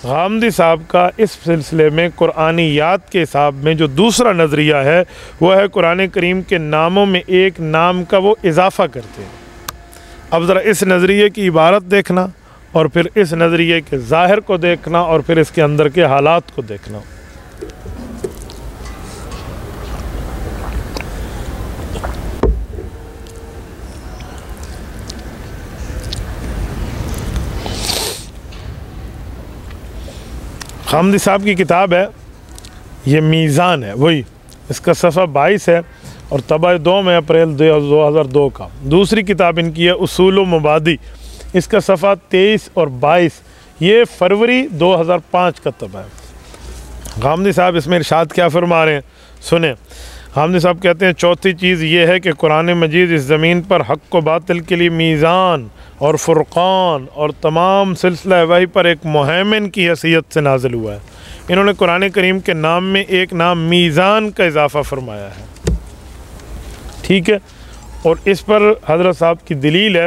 غامدی صاحب کا اس سلسلے میں قرآنیات کے حساب میں جو دوسرا نظریہ ہے وہ ہے قرآن کریم کے ناموں میں ایک نام کا وہ اضافہ کرتے ہیں۔ اب ذرا اس نظریے کی عبارت دیکھنا اور پھر اس نظریے کے ظاہر کو دیکھنا اور پھر اس کے اندر کے حالات کو دیکھنا۔ غامدی صاحب کی کتاب ہے، یہ میزان ہے، وہی اس کا صفحہ 22 ہے اور طبع 2 میں اپریل 2002 کا۔ دوسری کتاب ان کی ہے اصول و مبادی، اس کا صفحہ 23 اور 22، یہ فروری 2005 کا طبع ہے۔ غامدی صاحب اس میں ارشاد کیا فرما رہے ہیں سنیں۔ غامدی صاحب کہتے ہیں چوتھی چیز یہ ہے کہ قرآن مجید اس زمین پر حق و باطل کے لیے میزان اور فرقان اور تمام سلسلہ وحی پر ایک مہیمن کی حیثیت سے نازل ہوا ہے۔ انہوں نے قرآن کریم کے نام میں ایک نام میزان کا اضافہ فرمایا ہے، ٹھیک ہے، اور اس پر حضرت صاحب کی دلیل ہے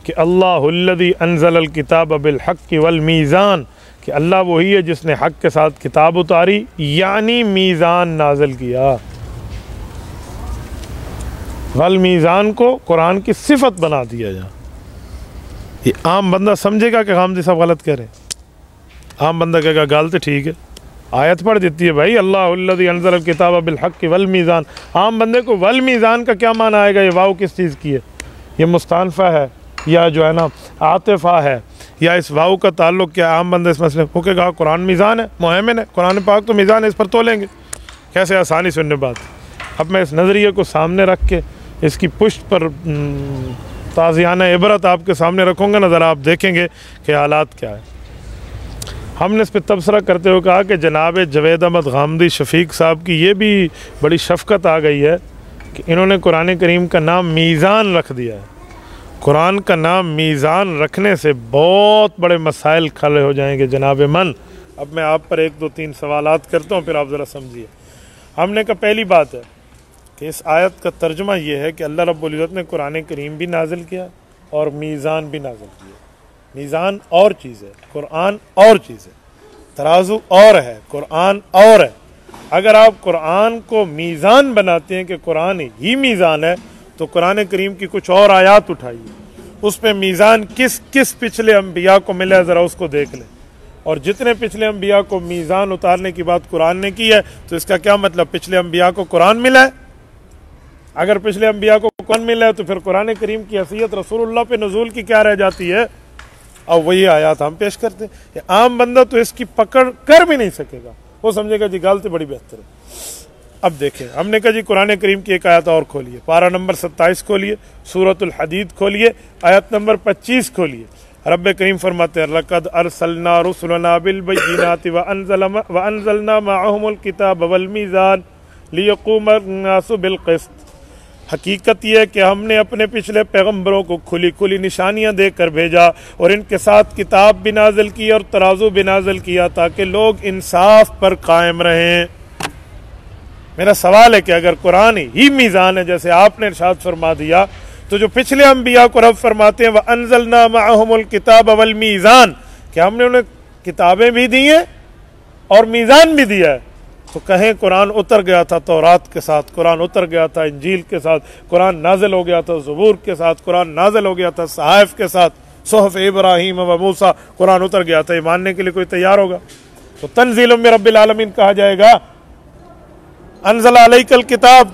کہ اللہ الذی انزل الکتاب بالحق والمیزان، کہ اللہ وہی ہے جس نے حق کے ساتھ کتاب اتاری یعنی میزان نازل کیا۔ والمیزان کو قرآن کی صفت بنا دیا جا۔ یہ عام بندہ سمجھے گا کہ غامدی صاحب غلط کہہ رہے ہیں؟ عام بندہ کہے گا غلط ٹھیک ہے، آیت پڑھ دیتی ہے بھائی اللہ الذی انزل الکتاب بالحق والمیزان۔ عام بندے کو والمیزان کا کیا معنی آئے گا؟ یہ واو کس چیز کی ہے؟ یہ مستانفہ ہے یا جو ہے نا عاطفہ ہے یا اس واو کا تعلق کیا؟ عام بندے اس مسئلے کو کہے گا قرآن میزان ہے، مہیمن ہے، قرآن پاک تو میزان ہے، اس پر تولیں گے۔ کیسے آسانی سننے بات۔ اب میں اس نظریے کو سامنے رکھ کے اس کی پشت پر تازیانہ عبرت آپ کے سامنے رکھوں گا، نظر آپ دیکھیں گے کہ حالات کیا ہے۔ ہم نے اس پہ تبصرہ کرتے ہوئے کہا کہ جناب جوید احمد غامدی شفیق صاحب کی یہ بھی بڑی شفقت آ گئی ہے کہ انہوں نے قرآن کریم کا نام میزان رکھ دیا ہے۔ قرآن کا نام میزان رکھنے سے بہت بڑے مسائل کھڑے ہو جائیں گے جناب من۔ اب میں آپ پر 1 2 3 سوالات کرتا ہوں، پھر آپ ذرا سمجھیے۔ ہم نے کہا پہلی بات ہے کہ اس آیت کا ترجمہ یہ ہے کہ اللہ رب العزت نے قرآن کریم بھی نازل کیا اور میزان بھی نازل کیا۔ میزان اور چیز ہے، قرآن اور چیز ہے، ترازو اور ہے، قرآن اور ہے۔ اگر آپ قرآن کو میزان بناتے ہیں کہ قرآن ہی میزان ہے تو قرآن کریم کی کچھ اور آیات اٹھائیے، اس پہ میزان کس کس پچھلے انبیاء کو ملا ہے ذرا اس کو دیکھ لیں، اور جتنے پچھلے انبیاء کو میزان اتارنے کی بات قرآن نے کی ہے تو اس کا کیا مطلب پچھلے انبیاء کو قرآن ملا ہے؟ اگر پچھلے انبیاء کو قرآن ملا ہے تو پھر قرآن کریم کی حیثیت رسول اللہ پہ نزول کی کیا رہ جاتی ہے؟ اور وہی آیات ہم پیش کرتے ہیں۔ یہ عام بندہ تو اس کی پکڑ کر بھی نہیں سکے گا، وہ سمجھے گا جی غلط بڑی بہتر ہے۔ اب دیکھیں، ہم نے کہا جی قرآن کریم کی ایک آیت اور کھولیے، پارہ نمبر 27 کھولیے، سورۃ الحدید کھولیے، آیت نمبر 25 کھولیے۔ رب کریم فرماتے ہیں لَقَدْ أَرْسَلْنَا رُسُلَنَا بِالْبَيِّنَاتِ وَأَنزَلْنَا مَعَهُمُ الْكِتَابَ وَالْمِيزَانَ لِيَقُومَ النَّاسُ بِالْقِسْطِ۔ حقیقت یہ ہے کہ ہم نے اپنے پچھلے پیغمبروں کو کھلی کھلی نشانیاں دے کر بھیجا اور ان کے ساتھ کتاب بھی نازل کی اور ترازو بھی نازل کیا تاکہ لوگ انصاف پر قائم رہیں۔ میرا سوال ہے کہ اگر قرآن ہی میزان ہے جیسے آپ نے ارشاد فرما دیا تو جو پچھلے انبیاء کو رب فرماتے ہیں وَأَنزَلْنَا مَعَهُمُ الْكِتَابَ وَالْمِيزَانَ کہ ہم نے انہیں کتابیں بھی دی ہیں اور میزان بھی دیا ہے، تو کہیں قرآن اتر گیا تھا تورات کے ساتھ، قرآن اتر گیا تھا انجیل کے ساتھ، قرآن نازل ہو گیا تھا زبور کے ساتھ، قرآن نازل ہو گیا تھا صحائف کے ساتھ، صحف ابراہیم و موسیٰ، قرآن اتر گیا تھا، یہ ماننے کے لیے کوئی تیار ہوگا؟ تو تنزیل من رب العالمین کہا جائے گا، انزل علیک الکتاب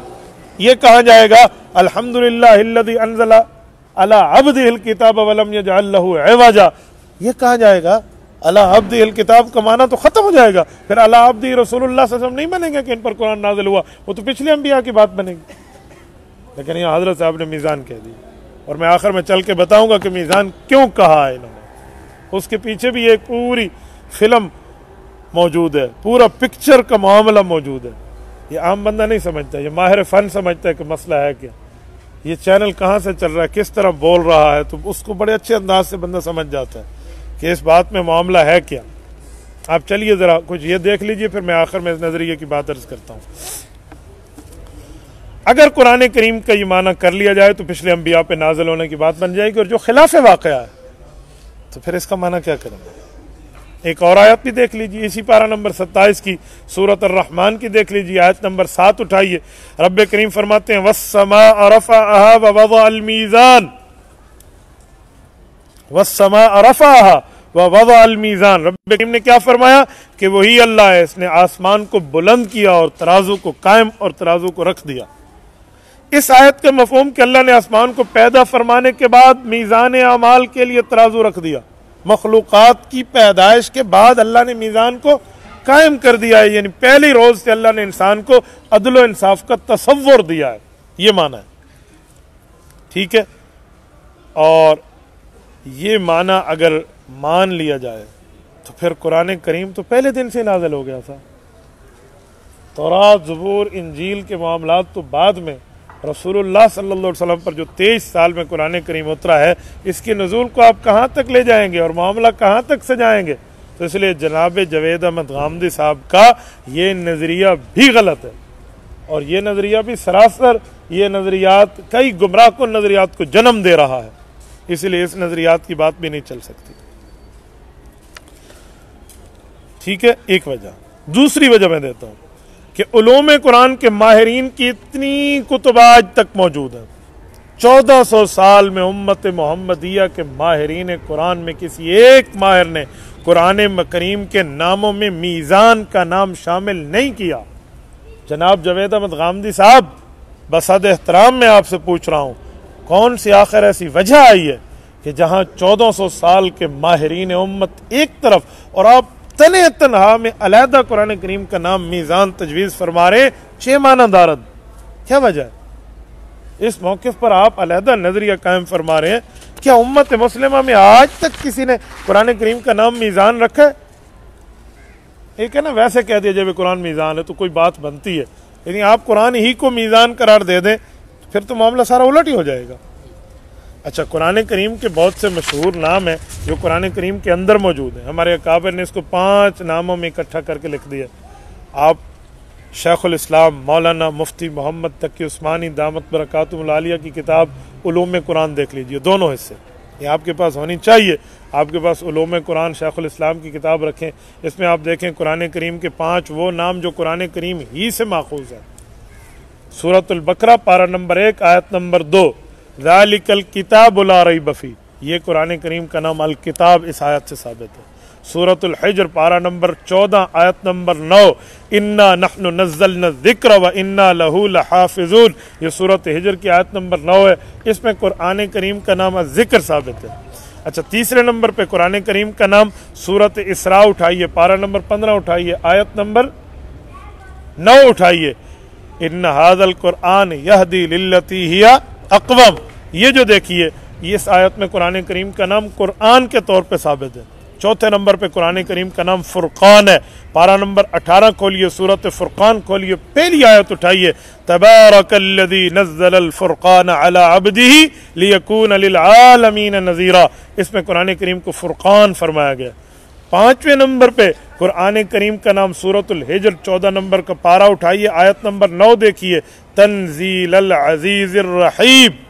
یہ کہا جائے گا، الحمدللہ الذی انزل علی عبدہ الکتاب ولم یجعل لہ عوجا یہ کہا جائے گا۔ علی عبدہ الکتاب کا معنی تو ختم ہو جائے گا، پھر علی عبدہ رسول اللہ صلی اللہ علیہ وسلم نہیں بنیں گے کہ ان پر قرآن نازل ہوا، وہ تو پچھلے انبیاء کی بات بنے گی۔ لیکن یہ حضرت صاحب نے میزان کہہ دی، اور میں آخر میں چل کے بتاؤں گا کہ میزان کیوں کہا ہے انہوں نے، اس کے پیچھے بھی ایک پوری فلم موجود ہے، پورا پکچر کا معاملہ موجود ہے۔ یہ عام بندہ نہیں سمجھتا، یہ ماہر فن سمجھتا ہے کہ مسئلہ ہے کیا، یہ چینل کہاں سے چل رہا ہے، کس طرح بول رہا ہے، تو اس کو بڑے اچھے انداز سے بندہ سمجھ جاتا ہے کہ اس بات میں معاملہ ہے کیا۔ آپ چلیے ذرا کچھ یہ دیکھ لیجئے، پھر میں آخر میں اس نظریے کی بات عرض کرتا ہوں۔ اگر قرآن کریم کا یہ معنی کر لیا جائے تو پچھلے انبیاء پہ نازل ہونے کی بات بن جائے گی، اور جو خلاف واقعہ ہے تو پھر اس کا معنی کیا کریں گے؟ ایک اور آیت بھی دیکھ لیجیے، اسی پارہ نمبر 27 کی سورۃ الرحمن کی دیکھ لیجیے، آیت نمبر 7 اٹھائیے۔ رب کریم فرماتے ہیں وَالسَّمَاءَ رَفَعَهَا وَوَضَعَ الْمِيزَانَ، وَالسَّمَاءَ رَفَعَهَا وَوَضَعَ الْمِيزَانَ۔ رب کریم نے کیا فرمایا کہ وہی اللہ ہے، اس نے آسمان کو بلند کیا اور ترازو کو قائم اور ترازو کو رکھ دیا۔ اس آیت کا مفہوم کہ اللہ نے آسمان کو پیدا فرمانے کے بعد میزان اعمال کے لیے ترازو رکھ دیا، مخلوقات کی پیدائش کے بعد اللہ نے میزان کو قائم کر دیا ہے، یعنی پہلی روز سے اللہ نے انسان کو عدل و انصاف کا تصور دیا ہے، یہ معنی ہے، ٹھیک ہے۔ اور یہ معنی اگر مان لیا جائے تو پھر قرآن کریم تو پہلے دن سے نازل ہو گیا تھا، تورات زبور انجیل کے معاملات تو بعد میں، رسول اللہ صلی اللہ علیہ وسلم پر جو 23 سال میں قرآن کریم اترا ہے، اس کے نزول کو آپ کہاں تک لے جائیں گے اور معاملہ کہاں تک سجائیں گے؟ تو اس لیے جناب جاوید احمد غامدی صاحب کا یہ نظریہ بھی غلط ہے، اور یہ نظریہ بھی سراسر یہ نظریات کئی گمراہ کن نظریات کو جنم دے رہا ہے، اس لیے اس نظریات کی بات بھی نہیں چل سکتی، ٹھیک ہے۔ ایک وجہ، دوسری وجہ میں دیتا ہوں کہ علوم قرآن کے ماہرین کی اتنی کتب آج تک موجود ہیں، 1400 سال میں امت محمدیہ کے ماہرین قرآن میں کسی ایک ماہر نے قرآن کریم کے ناموں میں میزان کا نام شامل نہیں کیا۔ جناب جاوید احمد غامدی صاحب، بصد احترام میں آپ سے پوچھ رہا ہوں، کون سی آخر ایسی وجہ آئی ہے کہ جہاں 1400 سال کے ماہرین امت ایک طرف اور آپ تنہ تنہا میں علیحدہ قرآن کریم کا نام میزان تجویز فرما رہے، 6 معنی دارد، کیا وجہ ہے؟ اس موقف پر آپ علیحدہ نظریہ قائم فرما رہے ہیں، کیا امت مسلمہ میں آج تک کسی نے قرآن کریم کا نام میزان رکھا ہے؟ ایک ہے نا ویسے کہہ دیا جب قرآن میزان ہے تو کوئی بات بنتی ہے، لیکن آپ قرآن ہی کو میزان قرار دے دیں پھر تو معاملہ سارا الٹ ہی ہو جائے گا۔ اچھا، قرآن کریم کے بہت سے مشہور نام ہیں جو قرآن کریم کے اندر موجود ہیں، ہمارے اکابر نے اس کو 5 ناموں میں اکٹھا کر کے لکھ دیا۔ آپ شیخ الاسلام مولانا مفتی محمد تقی عثمانی دامت برکاتہم العالیہ کی کتاب علوم قرآن دیکھ لیجئے، دونوں حصے یہ آپ کے پاس ہونی چاہیے، آپ کے پاس علوم قرآن شیخ الاسلام کی کتاب رکھیں، اس میں آپ دیکھیں قرآن کریم کے 5 وہ نام جو قرآن کریم ہی سے ماخوذ ہیں۔ سورۃ البقرہ پارہ نمبر 1 آیت نمبر 2، ذالک الکتاب لا ریب فیہ، یہ قرآن کریم کا نام الکتاب اس آیت سے ثابت ہے۔ سورۃ الحجر پارہ نمبر 14 آیت نمبر 9، انا نحن نزلنا الذکر وانا لہ لحافظون، یہ سورۃ حجر کی آیت نمبر 9 ہے، اس میں قرآن کریم کا نام ذکر ثابت ہے۔ اچھا، تیسرے نمبر پہ قرآن کریم کا نام سورۃ اسراء اٹھائیے، پارہ نمبر 15 اٹھائیے، آیت نمبر 9 اٹھائیے، ان ھذا القرآن یہدی للتی ہی اقوم، یہ جو دیکھیے اس آیت میں قرآن کریم کا نام قرآن کے طور پہ ثابت ہے۔ چوتھے نمبر پہ قرآن کریم کا نام فرقان ہے، پارہ نمبر 18 کھولیے، سورۃ فرقان کھولیے، پہلی آیت اٹھائیے، تبارک الذی نزل الفرقان علی عبدہ لیکون للعالمین نذیرا، اس میں قرآن کریم کو فرقان فرمایا گیا۔ 5ویں نمبر پہ قرآن کریم کا نام سورۃ الحجر 14 نمبر کا پارہ اٹھائیے، آیت نمبر 9 دیکھیے، تنزیل العزیز الرحیم،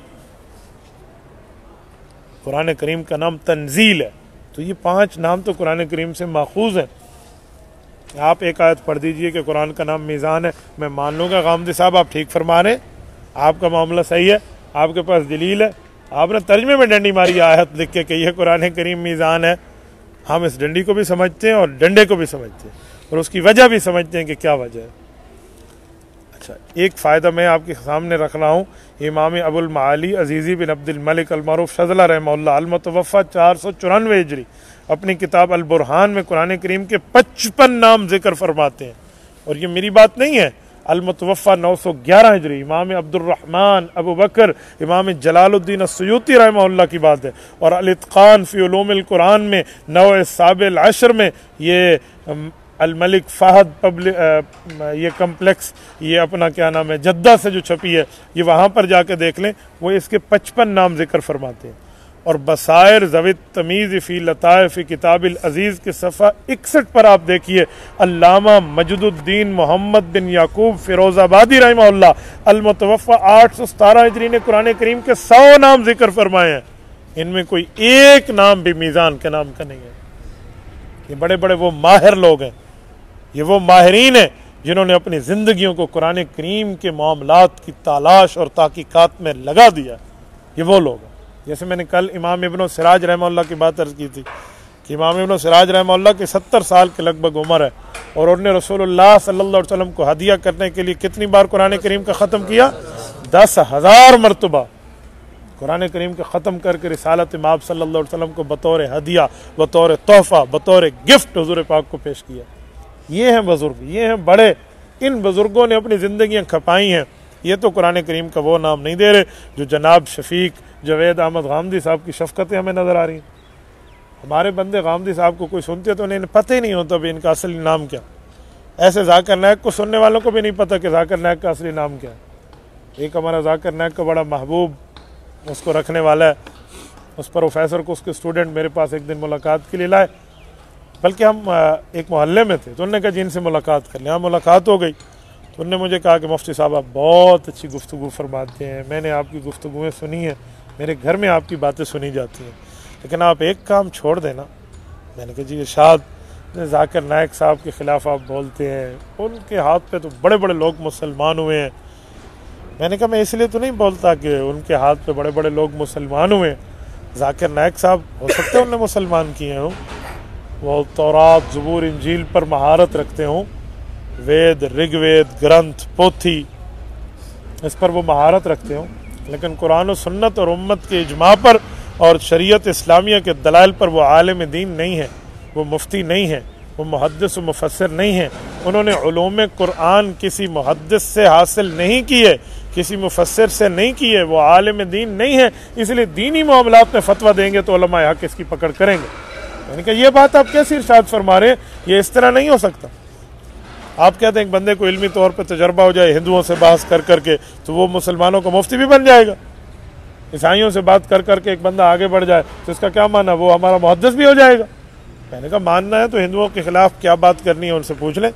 قرآن کریم کا نام تنزیل ہے۔ تو یہ 5 نام تو قرآن کریم سے ماخوذ ہیں۔ آپ ایک آیت پڑھ دیجئے کہ قرآن کا نام میزان ہے، میں مان لوں گا غامدی صاحب آپ ٹھیک فرما رہے ہیں، آپ کا معاملہ صحیح ہے، آپ کے پاس دلیل ہے، آپ نے ترجمے میں ڈنڈی ماری آیت لکھ کے کہ یہ قرآن کریم میزان ہے، ہم اس ڈنڈی کو بھی سمجھتے ہیں اور ڈنڈے کو بھی سمجھتے ہیں اور اس کی وجہ بھی سمجھتے ہیں کہ کیا وجہ ہے۔ اچھا، ایک فائدہ میں آپ کے سامنے رکھ رہا ہوں، امام ابو المعالی عزیزی بن عبد الملک المعروف شذلہ رحمہ اللہ المتوفى 494 ہجری اپنی کتاب البرہان میں قرآن کریم کے 55 نام ذکر فرماتے ہیں، اور یہ میری بات نہیں ہے، المتوفى 911 ہجری امام عبد الرحمن ابو بکر امام جلال الدین السیوطی رحمہ اللہ کی بات ہے، اور الاتقان فی علوم القرآن میں 9 سابع العشر میں یہ الملک فہد یہ کمپلیکس، یہ اپنا کیا نام ہے جدہ سے جو چھپی ہے، یہ وہاں پر جا کے دیکھ لیں، وہ اس کے 55 نام ذکر فرماتے ہیں۔ اور بصائر ذوی التمیز فی لطائف کتاب العزیز کے صفحہ 61 پر آپ دیکھیے، علامہ مجد الدین محمد بن یعقوب فیروز آبادی رحمہ اللہ المتوفى 817 ہجری نے قرآن کریم کے 100 نام ذکر فرمائے ہیں، ان میں کوئی ایک نام بھی میزان کے نام کا نہیں ہے۔ یہ بڑے بڑے وہ ماہر لوگ ہیں، یہ وہ ماہرین ہیں جنہوں نے اپنی زندگیوں کو قرآن کریم کے معاملات کی تلاش اور تحقیقات میں لگا دیا، یہ وہ لوگ ہیں۔ جیسے میں نے کل امام ابن سراج رحمہ اللہ کی بات عرض کی تھی کہ امام ابن سراج رحمہ اللہ کی 70 سال کے لگ بھگ عمر ہے، اور انہوں نے رسول اللہ صلی اللہ علیہ وسلم کو ہدیہ کرنے کے لیے کتنی بار قرآن کریم کا ختم کیا؟ 10,000 مرتبہ قرآن کریم کا ختم کر کے رسالت مآب صلی اللہ علیہ وسلم کو بطور ہدیہ، بطور تحفہ، بطور گفٹ حضور پاک کو پیش کیا۔ یہ ہیں بزرگ، یہ ہیں بڑے، ان بزرگوں نے اپنی زندگیاں کھپائی ہیں۔ یہ تو قرآن کریم کا وہ نام نہیں دے رہے جو جناب شفیق جاوید احمد غامدی صاحب کی شفقتیں ہمیں نظر آ رہی ہیں۔ ہمارے بندے غامدی صاحب کو کوئی سنتے تو انہیں پتہ ہی نہیں ہوتا بھی ان کا اصلی نام کیا۔ ایسے ذاکر نائک کو سننے والوں کو بھی نہیں پتہ کہ ذاکر نائک کا اصلی نام کیا ہے۔ ایک ہمارا ذاکر نائک کا بڑا محبوب اس کو رکھنے والا ہے، اس پروفیسر کو اس کے اسٹوڈنٹ میرے پاس ایک دن ملاقات کے لیے لائے، بلکہ ہم ایک محلے میں تھے تو انہوں نے کہا جی ان سے ملاقات کر لیں۔ ہاں ملاقات ہو گئی تو انہوں نے مجھے کہا کہ مفتی صاحب آپ بہت اچھی گفتگو فرماتے ہیں، میں نے آپ کی گفتگویں سنی ہیں، میرے گھر میں آپ کی باتیں سنی جاتی ہیں، لیکن آپ ایک کام چھوڑ دینا۔ میں نے کہا جی ارشاد۔ ذاکر نائک صاحب کے خلاف آپ بولتے ہیں، ان کے ہاتھ پہ تو بڑے بڑے لوگ مسلمان ہوئے ہیں۔ میں نے کہا میں اس لیے تو نہیں بولتا کہ ان کے ہاتھ پہ بڑے بڑے لوگ مسلمان ہوئے ہیں، ذاکر نائک صاحب ہو سکتے ہیں انہیں مسلمان کیے ہوں، وہ تورات زبور انجیل پر مہارت رکھتے ہوں، وید رگ وید گرنتھ پوتھی اس پر وہ مہارت رکھتے ہوں، لیکن قرآن و سنت اور امت کے اجماع پر اور شریعت اسلامیہ کے دلائل پر وہ عالم دین نہیں ہے، وہ مفتی نہیں ہے، وہ محدث و مفسر نہیں ہیں۔ انہوں نے علوم قرآن کسی محدث سے حاصل نہیں کیے، کسی مفسر سے نہیں کیے، وہ عالم دین نہیں ہے، اس لیے دینی معاملات میں فتویٰ دیں گے تو علماء حق اس کی پکڑ کریں گے۔ میں نے کہا یہ بات آپ کیسے ارشاد فرما رہے ہیں؟ یہ اس طرح نہیں ہو سکتا۔ آپ کہتے ہیں ایک بندے کو علمی طور پہ تجربہ ہو جائے ہندوؤں سے بحث کر کر کے تو وہ مسلمانوں کا مفتی بھی بن جائے گا، عیسائیوں سے بات کر کر کے ایک بندہ آگے بڑھ جائے تو اس کا کیا معنی؟ وہ ہمارا محدث بھی ہو جائے گا۔ میں نے کہا ماننا ہے تو ہندوؤں کے خلاف کیا بات کرنی ہے ان سے پوچھ لیں،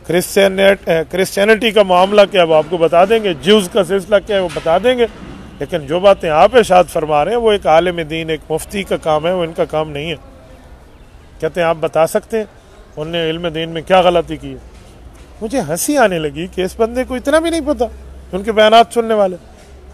کرسچینٹی کا معاملہ کیا وہ آپ کو بتا دیں گے، جیوز کا سلسلہ کیا ہے وہ بتا دیں گے، لیکن جو باتیں آپ ارشاد فرما رہے ہیں وہ ایک عالم دین ایک مفتی کا کام ہے، وہ ان کا کام نہیں ہے۔ کہتے ہیں آپ بتا سکتے ہیں انہوں نے علم دین میں کیا غلطی کی ہے؟ مجھے ہنسی آنے لگی کہ اس بندے کو اتنا بھی نہیں پتا ان کے بیانات سننے والے۔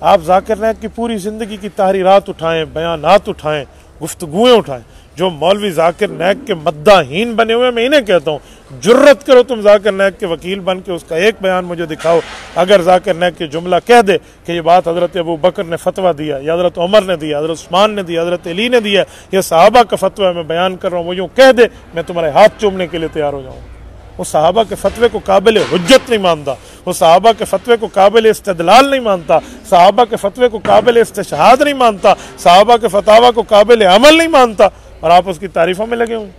آپ ذاکر نائک کی پوری زندگی کی تحریرات اٹھائیں، بیانات اٹھائیں، گفتگویں اٹھائیں، جو مولوی ذاکر نائک کے مداحین بنے ہوئے، میں انہیں کہتا ہوں جرت کرو تم ذاکر نائک کے وکیل بن کے اس کا ایک بیان مجھے دکھاؤ۔ اگر ذاکر نائک کے جملہ کہہ دے کہ یہ بات حضرت ابو بکر نے فتویٰ دیا، یا حضرت عمر نے دیا، حضرت عثمان نے دیا، حضرت علی نے دیا، یہ صحابہ کا فتویٰ میں بیان کر رہا ہوں، وہ یوں کہہ دے، میں تمہارے ہاتھ چومنے کے لیے تیار ہو جاؤں۔ وہ صحابہ کے فتوے کو قابل حجت نہیں مانتا، وہ صحابہ کے فتوے کو قابل استدلال نہیں مانتا، صحابہ کے فتوے کو قابل استشہاد نہیں مانتا، صحابہ کے فتاویٰ کو قابل عمل نہیں مانتا، اور آپ اس کی تعریفوں میں لگے ہوئے۔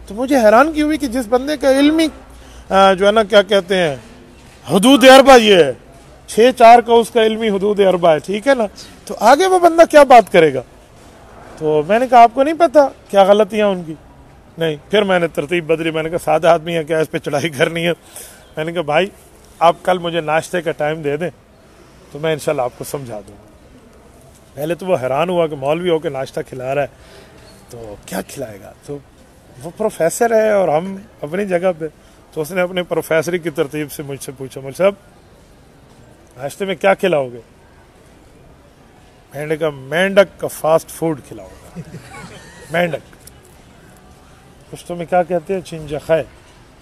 تو مجھے حیرانگی ہوئی کہ جس بندے کا علمی جو ہے نا کیا کہتے ہیں حدود اربع یہ ہے، 6-4 کا اس کا علمی حدود اربع ہے، ٹھیک ہے نا، تو آگے وہ بندہ کیا بات کرے گا؟ تو میں نے کہا آپ کو نہیں پتا کیا غلطیاں ان کی؟ نہیں۔ پھر میں نے ترتیب بدلی، میں نے کہا سادہ آدمی ہے کیا اس پہ چڑھائی کرنی ہے؟ میں نے کہا بھائی آپ کل مجھے ناشتے کا ٹائم دے دیں تو میں انشاءاللہ آپ کو سمجھا دوں گا۔ پہلے تو وہ حیران ہوا کہ مولوی ہو کے ناشتہ کھلا رہا ہے تو کیا کھلائے گا، تو وہ پروفیسر ہے اور ہم اپنی جگہ پہ، تو اس نے اپنے پروفیسری کی ترتیب سے مجھ سے پوچھا، مجھ سے اب ناشتے میں کیا کھلاؤ گے؟ میں نے کہا مینڈک کا فاسٹ فوڈ کھلاؤ گا۔ مینڈک پشتو میں کیا کہتے ہیں؟ چنجخے،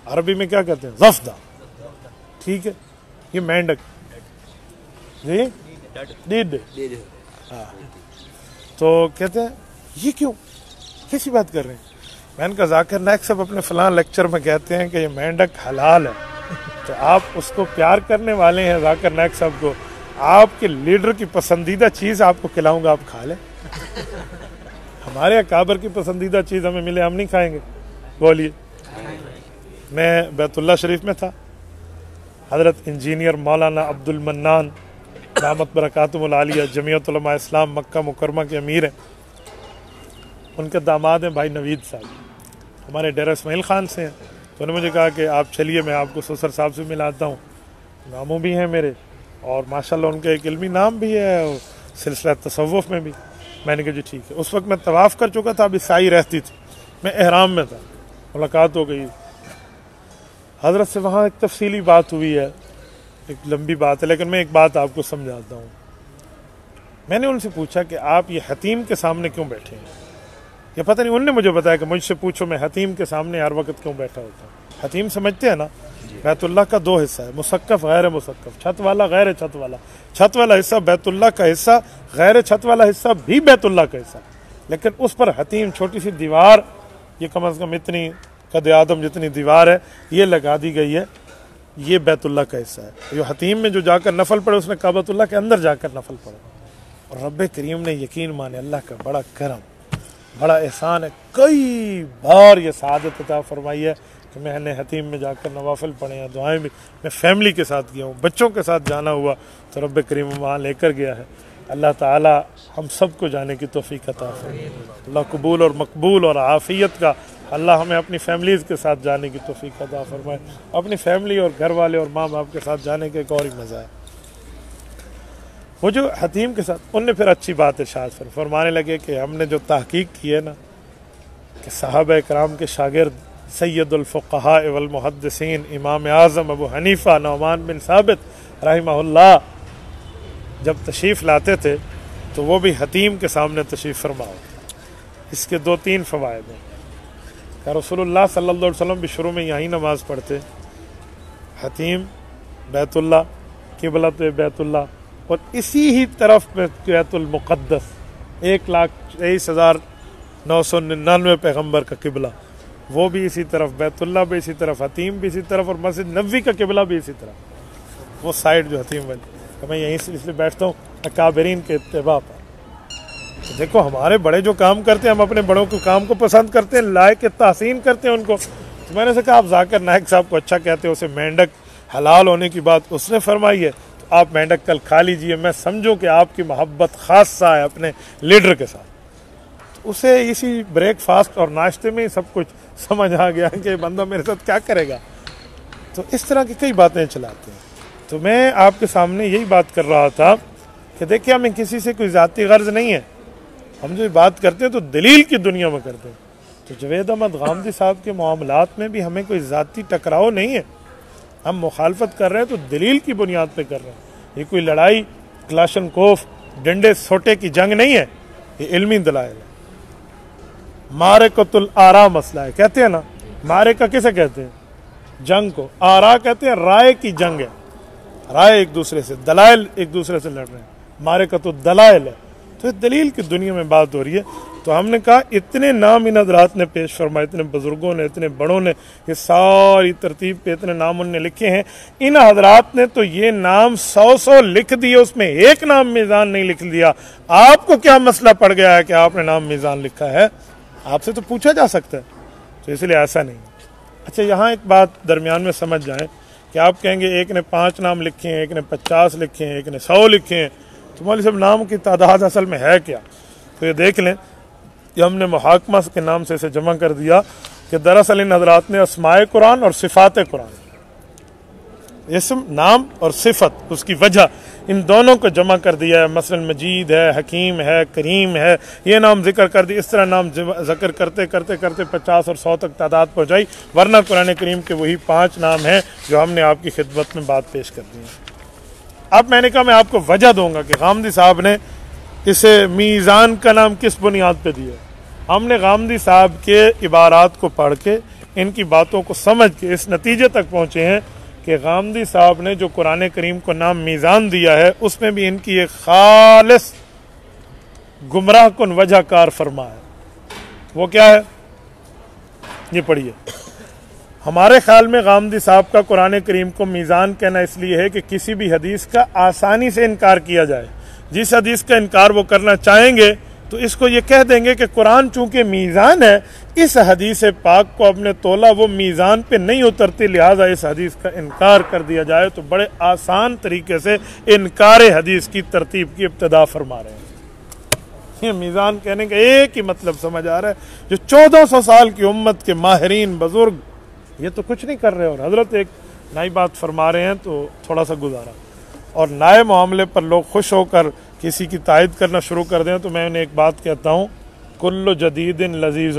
عربی میں کیا کہتے ہیں؟ زفدہ، ٹھیک ہے، یہ مینڈک جی ڈیڈ، ہاں۔ تو کہتے ہیں یہ کیوں، کیسی بات کر رہے ہیں؟ میں نے کہا ذاکر نائک صاحب اپنے فلاں لیکچر میں کہتے ہیں کہ یہ مینڈک حلال ہے، تو آپ اس کو پیار کرنے والے ہیں ذاکر نائک صاحب کو، آپ کے لیڈر کی پسندیدہ چیز آپ کو کھلاؤں گا، آپ کھا لیں۔ ہمارے اکابر کی پسندیدہ چیز ہمیں ملے ہم نہیں کھائیں گے؟ بولیے۔ میں بیت اللہ شریف میں تھا، حضرت انجینئر مولانا عبد المنان دامت برکاتہم العالیہ جمعیت علماء اسلام مکہ مکرمہ کے امیر ہیں، ان کے داماد ہیں بھائی نوید صاحب، ہمارے ڈیرہ اسماعیل خان سے ہیں، تو انہوں نے مجھے کہا کہ آپ چلیے میں آپ کو سسر صاحب سے ملاتا ہوں، ناموں بھی ہیں میرے اور ماشاءاللہ ان کا ایک علمی نام بھی ہے اور سلسلہ تصوف میں بھی۔ میں نے کہا جی ٹھیک ہے۔ اس وقت میں طواف کر چکا تھا، ابھی سائی رہتی تھی، میں احرام میں تھا، ملاقات ہو گئی حضرت سے، وہاں ایک تفصیلی بات ہوئی ہے، ایک لمبی بات ہے، لیکن میں ایک بات آپ کو سمجھاتا ہوں۔ میں نے ان سے پوچھا کہ آپ یہ حتیم کے سامنے کیوں بیٹھے ہیں؟ یہ پتہ نہیں، انہوں نے مجھے بتایا کہ مجھ سے پوچھو میں حتیم کے سامنے ہر وقت کیوں بیٹھا ہوتا ہوں۔ حتیم سمجھتے ہیں نا، بیت اللہ کا دو حصہ ہے، مسقف غیر مسقف، چھت والا غیر چھت والا۔ چھت والا حصہ بیت اللہ کا حصہ، غیر چھت والا حصہ بھی بیت اللہ کا حصہ، لیکن اس پر حتیم چھوٹی سی دیوار، یہ کم از کم اتنی قد آدم جتنی دیوار ہے، یہ لگا دی گئی ہے، یہ بیت اللہ کا حصہ ہے۔ جو حتیم میں جو جا کر نفل پڑے اس نے کعبۃ اللہ کے اندر جا کر نفل پڑھا، اور رب کریم نے یقین مانے، اللہ کا بڑا کرم، بڑا احسان ہے، کئی بار یہ سعادت عطا فرمائی ہے کہ میں نے حتیم میں جا کر نوافل پڑھے ہیں، دعائیں بھی، میں فیملی کے ساتھ گیا ہوں، بچوں کے ساتھ جانا ہوا تو رب کریم وہاں لے کر گیا ہے۔ اللہ تعالی ہم سب کو جانے کی توفیق عطا فرمائے، اللہ قبول اور مقبول اور عافیت کا، اللہ ہمیں اپنی فیملیز کے ساتھ جانے کی توفیق عطا فرمائے۔ اپنی فیملی اور گھر والے اور ماں باپ کے ساتھ جانے کے ایک اور ہی مزہ ہے۔ وہ جو حتیم کے ساتھ، ان نے پھر اچھی بات ارشاد فرمانے لگے کہ ہم نے جو تحقیق کی ہے نا، کہ صحابہ کرام کے شاگرد سید الفقہاء والمحدثین امام اعظم ابو حنیفہ نعمان بن ثابت رحمہ اللہ جب تشریف لاتے تھے تو وہ بھی حتیم کے سامنے تشریف فرما ہوتے۔ اس کے 2-3 فوائد ہیں کہ رسول اللہ صلی اللہ علیہ وسلم بھی شروع میں یہیں نماز پڑھتے، حتیم بیت اللہ، قبلۃ بیت اللہ، اور اسی ہی طرف بیت المقدس 1,23,999 پیغمبر کا قبلہ، وہ بھی اسی طرف، بیت اللہ بھی اسی طرف، حتیم بھی اسی طرف، اور مسجد نبوی کا قبلہ بھی اسی طرف، وہ سائڈ جو حتیم والی، کہ میں یہیں سے اس لیے بیٹھتا ہوں اکابرین کے اتباع پر۔ تو دیکھو ہمارے بڑے جو کام کرتے ہیں، ہم اپنے بڑوں کو کام کو پسند کرتے ہیں، لائق تحسین کرتے ہیں ان کو۔ تو میں نے سے کہا آپ ذاکر نائک صاحب کو اچھا کہتے ہیں، اسے مینڈک حلال ہونے کی بات اس نے فرمائی ہے، تو آپ مینڈک کل کھا لیجئے، میں سمجھوں کہ آپ کی محبت خاصہ ہے اپنے لیڈر کے ساتھ۔ تو اسے اسی بریک فاسٹ اور ناشتے میں ہی سب کچھ سمجھ آ گیا کہ بندہ میرے ساتھ کیا کرے گا۔ تو اس طرح کی کئی باتیں چلاتے ہیں۔ تو میں آپ کے سامنے یہی بات کر رہا تھا کہ دیکھیں ہمیں کسی سے کوئی ذاتی غرض نہیں ہے، ہم جو بات کرتے ہیں تو دلیل کی دنیا میں کرتے ہیں۔ تو جوید احمد غامدی صاحب کے معاملات میں بھی ہمیں کوئی ذاتی ٹکراؤ نہیں ہے، ہم مخالفت کر رہے ہیں تو دلیل کی بنیاد پہ کر رہے ہیں۔ یہ کوئی لڑائی کلاشن کوف ڈنڈے سوٹے کی جنگ نہیں ہے، یہ علمی دلائل ہے۔ معرکۃ الآراء مسئلہ ہے، کہتے ہیں نا، معرکہ کسے کہتے ہیں؟ جنگ کو، آراء کہتے ہیں رائے کی جنگ ہے، رائے ایک دوسرے سے، دلائل ایک دوسرے سے لڑ رہے ہیں، معرکۃ الدلائل ہے۔ تو دلیل کی دنیا میں بات ہو رہی ہے۔ تو ہم نے کہا اتنے نام ان حضرات نے پیش فرمائے، اتنے بزرگوں نے، اتنے بڑوں نے، یہ ساری ترتیب پہ اتنے نام ان نے لکھے ہیں، ان حضرات نے تو یہ نام 100 لکھ دیے، اس میں ایک نام میزان نہیں لکھ دیا۔ آپ کو کیا مسئلہ پڑ گیا ہے کہ آپ نے نام میزان لکھا ہے؟ آپ سے تو پوچھا جا سکتا ہے، تو اس لیے ایسا نہیں۔ اچھا یہاں ایک بات درمیان میں سمجھ جائیں کہ آپ کہیں گے ایک نے 5 نام لکھے ہیں، ایک نے 50 لکھے ہیں، ایک نے 100 لکھے ہیں، تو مولوی صاحب نام کی تعداد اصل میں ہے کیا؟ تو یہ دیکھ لیں کہ ہم نے محاکمہ کے نام سے اسے جمع کر دیا کہ دراصل ان حضرات نے اسماء قرآن اور صفات قرآن، اسم نام اور صفت اس کی وجہ، ان دونوں کو جمع کر دیا ہے۔ مثلا مجید ہے، حکیم ہے، کریم ہے، یہ نام ذکر کر دی، اس طرح نام ذکر کرتے کرتے کرتے 50 اور 100 تک تعداد پہنچائی، ورنہ قرآن کریم کے وہی 5 نام ہیں جو ہم نے آپ کی خدمت میں بات پیش کر دی ہے۔ اب میں نے کہا میں آپ کو وجہ دوں گا کہ غامدی صاحب نے اسے میزان کا نام کس بنیاد پہ دیا۔ ہم نے غامدی صاحب کے عبارات کو پڑھ کے، ان کی باتوں کو سمجھ کے اس نتیجے تک پہنچے ہیں کہ غامدی صاحب نے جو قرآن کریم کو نام میزان دیا ہے، اس میں بھی ان کی ایک خالص گمراہ کن وجہ کار فرما ہے۔ وہ کیا ہے؟ یہ پڑھیے۔ ہمارے خیال میں غامدی صاحب کا قرآن کریم کو میزان کہنا اس لیے ہے کہ کسی بھی حدیث کا آسانی سے انکار کیا جائے۔ جس حدیث کا انکار وہ کرنا چاہیں گے تو اس کو یہ کہہ دیں گے کہ قرآن چونکہ میزان ہے، اس حدیث پاک کو اپنے تولا وہ میزان پہ نہیں اترتی، لہٰذا اس حدیث کا انکار کر دیا جائے۔ تو بڑے آسان طریقے سے انکار حدیث کی ترتیب کی ابتدا فرما رہے ہیں۔ یہ میزان کہنے کا ایک ہی مطلب سمجھ آ رہا ہے، جو 1400 سال کی امت کے ماہرین بزرگ یہ تو کچھ نہیں کر رہے، اور حضرت ایک نئی بات فرما رہے ہیں تو تھوڑا سا گزارا، اور نئے معاملے پر لوگ خوش ہو کر کسی کی تائید کرنا شروع کر دیں تو میں انہیں ایک بات کہتا ہوں، کل جدید لذیذ،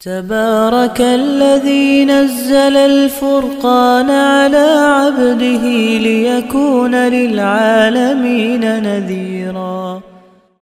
تبارك الذي نزل الفرقان على عبده ليكون للعالمين نذيرا